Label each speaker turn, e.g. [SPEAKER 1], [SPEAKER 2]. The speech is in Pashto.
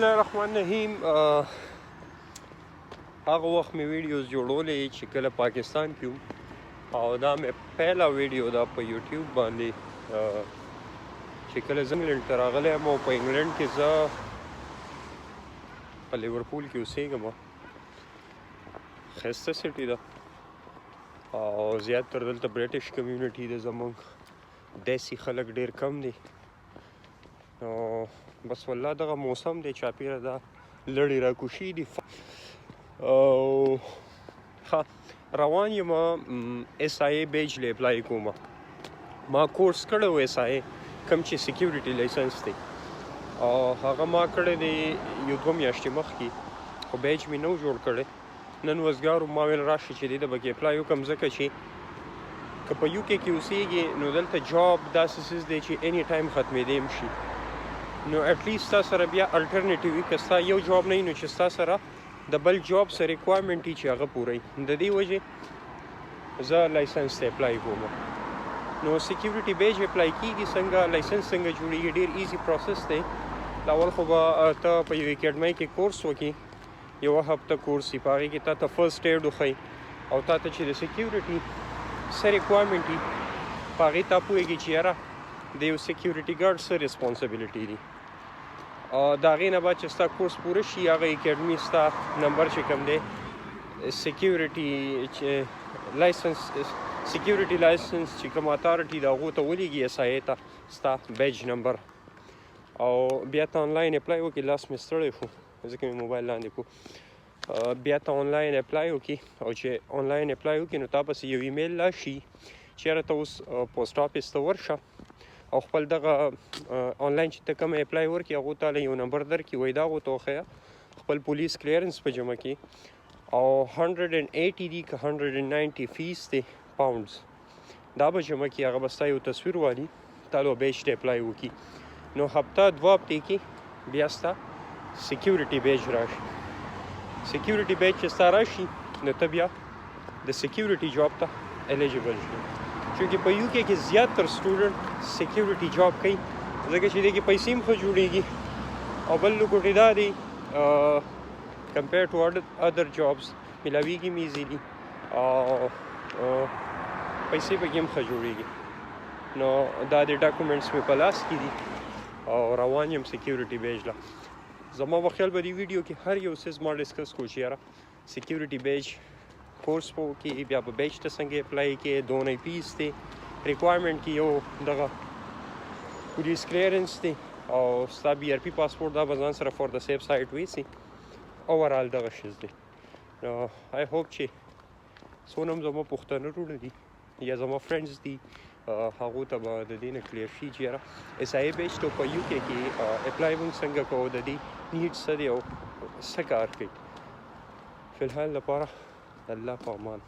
[SPEAKER 1] بسم الله الرحمن الرحیم. هغه وخت مې ویډیوز جوړولې چې کله پاکستان کې وم، او دا مې پهلا ویډیو ده په یوټیوب باندې چې کله زه انګلینډ ته راغلی یم. او په انګلینډ کې زه په لیورپول کې اوسېږم. ښایسته سټي ده او زیاتر دلته برټش کمیونټي ده. زموږ دیسي خلک ډېر کم دي. نو بس والله دغه موسم دی چاپېره دا لړې راکوشي دي. او روان یم SIA بیج له اپلای کوم. ما کورس کړی و SIA کوم چې سیکیورټي لایسنس دی، او هغه ما کړی دی یو 2 میاشتې مخکې، خو بیج مې نه و جوړ کړی. نن وزګارو ما ویل راشي چې دې ته به کې اپلای وکړم، ځکه چې که په UK کې اوسېږي نو دلته جاب داسې څیز دی چې اني ټایم ختمېدی هم شي. نو اټلیسټ ستا سره بیا الټرنیټیو وي. که ستا یو جاب نه وي نو چې ستا سره د بل جاب سره ریکوایرمنټ وي چې هغه پوره وي. د دې وجې زه لایسنس ته اپلای کوم. نو سیکیورټي بیج اپلای کېږي څنګه، لایسنس څنګه جوړېږي، ډېر ایزي پروسس دی. اول خو به ته په یو اکیډمۍ کې کورس وکړې، یوه هفته کورس وي، په هغې کې تا ته فرسټ ایډ وښیي او تا ته چې د سیکیورټي څه ریکوایرمنټ وي په هغې تا پوهېږي چې یاره د یو سیکیورټي ګارډ څه ریسپانسبلیټي دي. د هغې نه بعد چې ستا کورس پوره شي، هغه اکیډمي ستا نمبر چې کوم دی سیکیورټي لایسنس چې کوم اتارټي د هغو ته ولیږي SIA ته ستا بیج نمبر، او بیا ته آنلاین اپلای وکړي. لاس مې ستړی شو ځکه مې موبایل لاندې کړو. بیا ته آنلاین اپلای وکړي، او چې آنلاین اپلای وکړي نو تا پسې یو ایمیل راشي چې یاره ته اوس پوسټ آفیس ته ورشه او خپل دغه آنلاین چې ته کوم اپلای ورکړي هغو ته یو نمبر درکړي، وایي دا هغو ته وښیه خپل پولیس کلیرنس په جمع کې، او 180 دي که 190 فیس دی پاونډز دا به جمع کړي. هغه به ستا یو تصویر والي، تا لو بیج ته اپلای وکړي. نو هفته 2 هفتې کې بیا ستا سیکیورټي بیج راشي. سیکیورټي بیج چې ستا راشي نو ته بیا د سیکیورټي جاب ته الیجیبل شي. چونکې په UK کې زیاتر سټوډنټ سیکیورټي جاب کوي، ځکه چې دې کې پیسې هم ښه جوړېږي، او بل لوکوټې دا دی کمپیر ټو ادر جابس میلاویږي هم ایزیلي، او پیسې پکې هم ښه جوړېږي. نو دا د ډاکومنټس مې په لاس کې دي او روان یم سیکیورټي بیج له. زما په خیال به دې ویډیو کې هر یو څیز ما ډسکس کړو چې یاره سیکیورټي بیج کورس په وکړي، بیا به بیج ته څنګه اپلای کې، دونه فیس دی، ریکوایرمنټ کې یو دغه پولیس کلیرنس دی، او ستا BRP پاسپورټ دا به ځان سره فور د سیف سایډ ویسي. اوورال دغه شیز دی. نو آی هوپ چې څونه هم زما پښتانه وروڼه دي یا زما فرینډز دي هغو ته به د دې نه کلیر شي چې یاره SIA بیج ته په UK کې اپلای موږ څنګه کوو، د دې نیډ څه دی او څه کار کوي. فی الحال لپاره الله په امان.